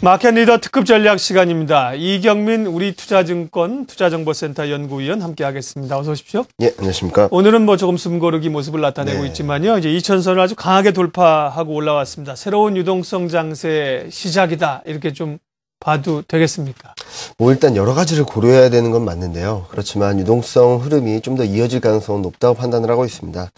마켓 리더 특급 전략 시간입니다. 이경민 우리 투자증권 투자정보센터 연구위원 함께하겠습니다. 어서 오십시오. 예, 안녕하십니까. 오늘은 조금 숨고르기 모습을 나타내고 있지만요. 이제 2000선을 아주 강하게 돌파하고 올라왔습니다. 새로운 유동성 장세 시작이다. 이렇게 좀 봐도 되겠습니까? 일단 여러 가지를 고려해야 되는 건 맞는데요. 그렇지만 유동성 흐름이 좀 더 이어질 가능성은 높다고 판단을 하고 있습니다.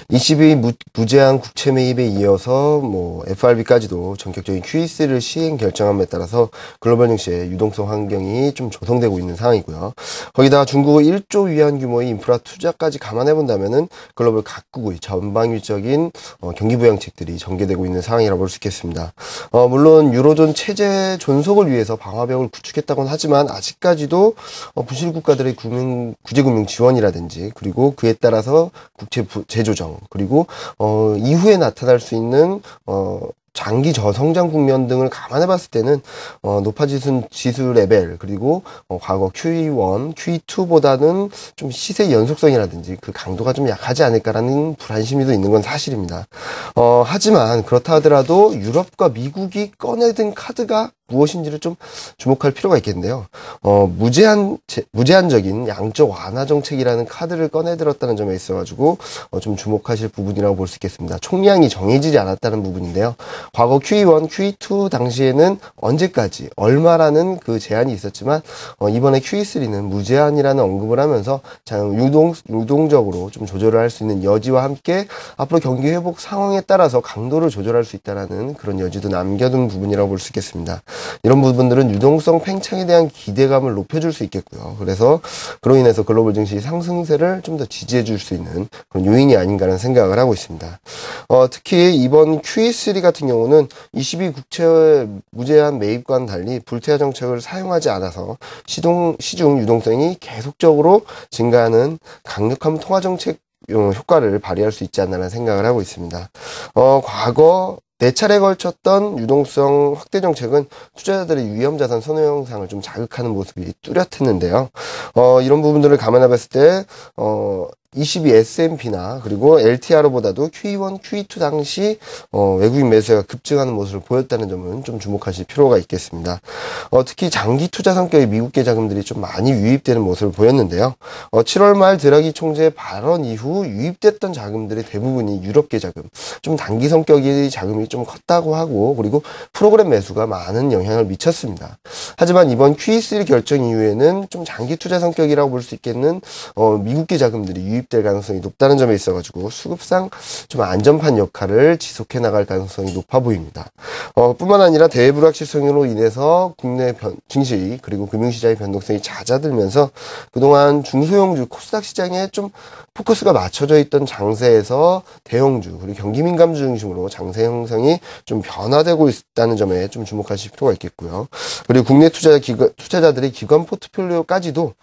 22 무제한 국채 매입에 이어서 FRB까지도 전격적인 QE3를 시행 결정함에 따라서 글로벌 증시의 유동성 환경이 좀 조성되고 있는 상황이고요. 거기다가 중국의 1조 위안 규모의 인프라 투자까지 감안해 본다면은 글로벌 각국의 전방위적인 경기 부양책들이 전개되고 있는 상황이라고 볼 수 있겠습니다. 물론 유로존 체제 존속을 위해서 방화벽을 구축했다고는 하지만 아직까지도 부실 국가들의 구제금융 지원이라든지 그리고 그에 따라서 국채 재조정 그리고 이후에 나타날 수 있는 장기 저성장 국면 등을 감안해 봤을 때는 높아지는 지수 레벨 그리고 과거 QE1, QE2보다는 좀 시세 연속성이라든지 그 강도가 좀 약하지 않을까라는 불안심이 있는 건 사실입니다. 하지만 그렇다 하더라도 유럽과 미국이 꺼내든 카드가 무엇인지를 좀 주목할 필요가 있겠는데요. 무제한적인 양적 완화 정책이라는 카드를 꺼내들었다는 점에 있어가지고 좀 주목하실 부분이라고 볼 수 있겠습니다. 총량이 정해지지 않았다는 부분인데요. 과거 QE1, QE2 당시에는 언제까지 얼마라는 그 제한이 있었지만 이번에 QE3는 무제한이라는 언급을 하면서 유동적으로 좀 조절을 할 수 있는 여지와 함께 앞으로 경기 회복 상황에 따라서 강도를 조절할 수 있다라는 그런 여지도 남겨둔 부분이라고 볼 수 있겠습니다. 이런 부분들은 유동성 팽창에 대한 기대감을 높여줄 수 있겠고요. 그래서 그로 인해서 글로벌 증시 상승세를 좀 더 지지해 줄 수 있는 그런 요인이 아닌가라는 생각을 하고 있습니다. 특히 이번 QE3 같은 경우는 22 국채 무제한 매입과는 달리 불투자 정책을 사용하지 않아서 시중 유동성이 계속적으로 증가하는 강력한 통화 정책 효과를 발휘할 수 있지 않나라는 생각을 하고 있습니다. 과거 4차례 걸쳤던 유동성 확대 정책은 투자자들의 위험자산 선호 형상을 좀 자극하는 모습이 뚜렷했는데요. 이런 부분들을 감안해 봤을 때, 22 S&P나 그리고 LTR보다도 QE1, QE2 당시 외국인 매수세가 급증하는 모습을 보였다는 점은 좀 주목하실 필요가 있겠습니다. 특히 장기 투자 성격의 미국계 자금들이 좀 많이 유입되는 모습을 보였는데요. 7월 말 드라기 총재 발언 이후 유입됐던 자금들의 대부분이 유럽계 자금, 좀 단기 성격의 자금이 좀 컸다고 하고 그리고 프로그램 매수가 많은 영향을 미쳤습니다. 하지만 이번 QE3 결정 이후에는 좀 장기 투자 성격이라고 볼 수 있겠는 미국계 자금들이 유입될 가능성이 높다는 점에 있어가지고 수급상 좀 안전판 역할을 지속해 나갈 가능성이 높아 보입니다. 뿐만 아니라 대외 불확실성으로 인해서 국내 증시 그리고 금융시장의 변동성이 잦아들면서 그동안 중소형주 코스닥 시장에 좀 포커스가 맞춰져 있던 장세에서 대형주 그리고 경기민감주 중심으로 장세 형성이 좀 변화되고 있다는 점에 좀 주목하실 필요가 있겠고요. 그리고 국내 투자자들의 기관 포트폴리오까지도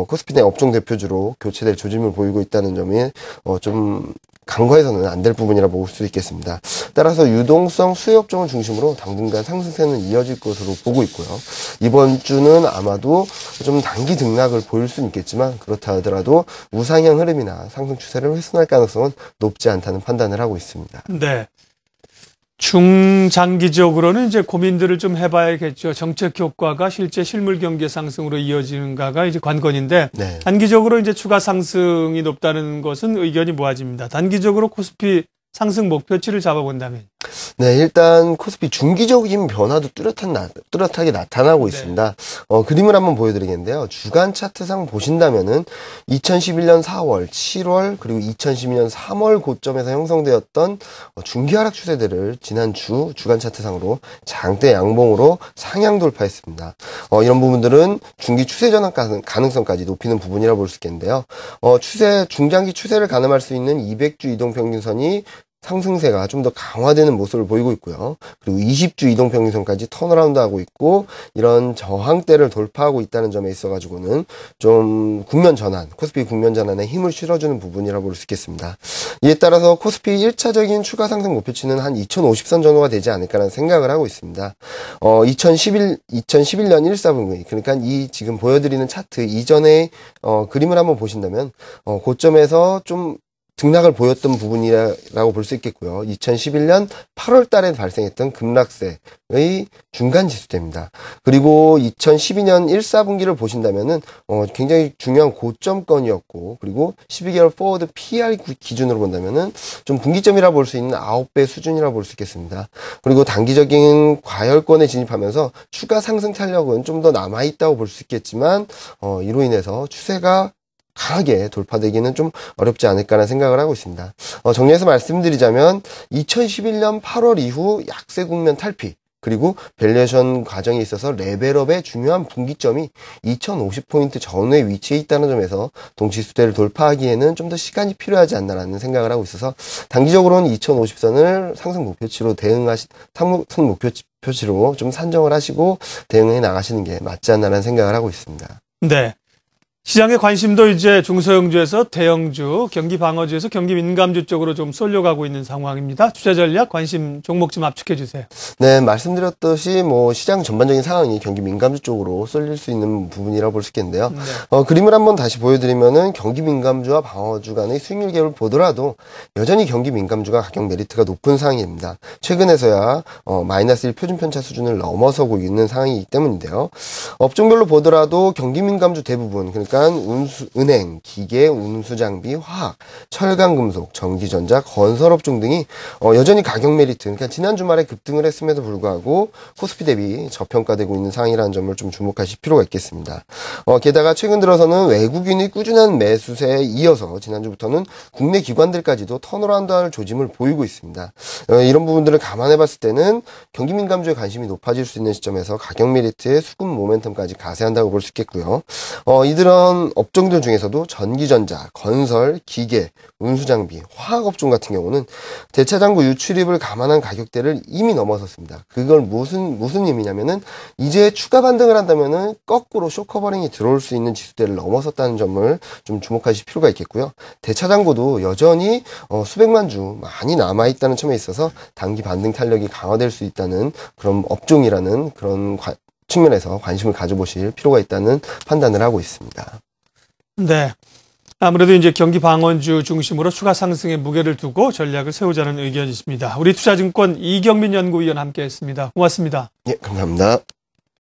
코스피 내 업종 대표주로 교체될 조짐을 보이고 있다는 점이 좀 간과해서는 안 될 부분이라 볼 수 있겠습니다. 따라서 유동성 수요 업종을 중심으로 당분간 상승세는 이어질 것으로 보고 있고요. 이번 주는 아마도 좀 단기 등락을 보일 수는 있겠지만 그렇다 하더라도 우상향 흐름이나 상승 추세를 훼손할 가능성은 높지 않다는 판단을 하고 있습니다. 네. 중장기적으로는 이제 고민들을 좀 해봐야겠죠. 정책 효과가 실제 실물 경제 상승으로 이어지는가가 이제 관건인데, 네. 단기적으로 이제 추가 상승이 높다는 것은 의견이 모아집니다. 단기적으로 코스피 상승 목표치를 잡아본다면? 네, 일단 코스피 중기적인 변화도 뚜렷하게 나타나고 있습니다. 그림을 한번 보여드리겠는데요. 주간 차트상 보신다면은 2011년 4월, 7월 그리고 2012년 3월 고점에서 형성되었던 중기 하락 추세들을 지난주 주간 차트상으로 장대 양봉으로 상향 돌파했습니다. 이런 부분들은 중기 추세 전환 가능성까지 높이는 부분이라고 볼 수 있겠는데요. 중장기 추세를 가늠할 수 있는 200주 이동평균선이 상승세가 좀 더 강화되는 모습을 보이고 있고요. 그리고 20주 이동평균선까지 턴어라운드 하고 있고 이런 저항대를 돌파하고 있다는 점에 있어가지고는 좀 코스피 국면 전환에 힘을 실어주는 부분이라고 볼 수 있겠습니다. 이에 따라서 코스피 1차적인 추가 상승 목표치는 한 2050선 정도가 되지 않을까라는 생각을 하고 있습니다. 2011년 1사분기 그러니까 이 지금 보여드리는 차트 이전의 그림을 한번 보신다면 고점에서 좀 등락을 보였던 부분이라고 볼 수 있겠고요. 2011년 8월 달에 발생했던 급락세의 중간 지수대입니다. 그리고 2012년 1, 4분기를 보신다면은 굉장히 중요한 고점권이었고, 그리고 12개월 포워드 PR 기준으로 본다면은 좀 분기점이라 볼 수 있는 9배 수준이라 볼 수 있겠습니다. 그리고 단기적인 과열권에 진입하면서 추가 상승 탄력은 좀 더 남아있다고 볼 수 있겠지만 이로 인해서 추세가 강하게 돌파되기는 좀 어렵지 않을까라는 생각을 하고 있습니다. 정리해서 말씀드리자면 2011년 8월 이후 약세 국면 탈피, 그리고 밸류에이션 과정에 있어서 레벨업의 중요한 분기점이 2050포인트 전후에 위치해 있다는 점에서 동치수대를 돌파하기에는 좀 더 시간이 필요하지 않나라는 생각을 하고 있어서 단기적으로는 2050선을 상승 목표치로 상승 목표치로 좀 산정을 하시고 대응해 나가시는 게 맞지 않나라는 생각을 하고 있습니다. 네. 시장의 관심도 이제 중소형주에서 대형주, 경기 방어주에서 경기 민감주 쪽으로 좀 쏠려가고 있는 상황입니다. 투자 전략, 관심 종목 좀 압축해 주세요. 네, 말씀드렸듯이 시장 전반적인 상황이 경기 민감주 쪽으로 쏠릴 수 있는 부분이라고 볼 수 있겠는데요. 네. 그림을 한번 다시 보여드리면은 경기 민감주와 방어주 간의 수익률 갭을 보더라도 여전히 경기 민감주가 가격 메리트가 높은 상황입니다. 최근에서야 마이너스 1 표준 편차 수준을 넘어서고 있는 상황이기 때문인데요. 업종별로 보더라도 경기 민감주 대부분, 그러니까 은행, 기계, 운수장비, 화학, 철강금속, 전기전자, 건설업종 등이 여전히 가격 메리트, 그러니까 지난 주말에 급등을 했음에도 불구하고 코스피 대비 저평가되고 있는 상황이라는 점을 좀 주목하실 필요가 있겠습니다. 게다가 최근 들어서는 외국인의 꾸준한 매수세에 이어서 지난주부터는 국내 기관들까지도 턴어라운드할 조짐을 보이고 있습니다. 이런 부분들을 감안해 봤을 때는 경기 민감주에 관심이 높아질 수 있는 시점에서 가격 메리트의 수급 모멘텀까지 가세한다고 볼 수 있겠고요. 이런 업종들 중에서도 전기전자, 건설, 기계, 운수장비, 화학업종 같은 경우는 대차장부 유출입을 감안한 가격대를 이미 넘어섰습니다. 그걸 무슨 의미냐면은 이제 추가 반등을 한다면은 거꾸로 쇼커버링이 들어올 수 있는 지수대를 넘어섰다는 점을 좀 주목하실 필요가 있겠고요. 대차장부도 여전히 수백만 주 많이 남아있다는 점에 있어서 단기 반등 탄력이 강화될 수 있다는 그런 업종이라는 그런 측면에서 관심을 가져보실 필요가 있다는 판단을 하고 있습니다. 네. 아무래도 이제 경기 방어주 중심으로 추가 상승에 무게를 두고 전략을 세우자는 의견이십니다. 우리 투자증권 이경민 연구위원 함께했습니다. 고맙습니다. 예, 감사합니다.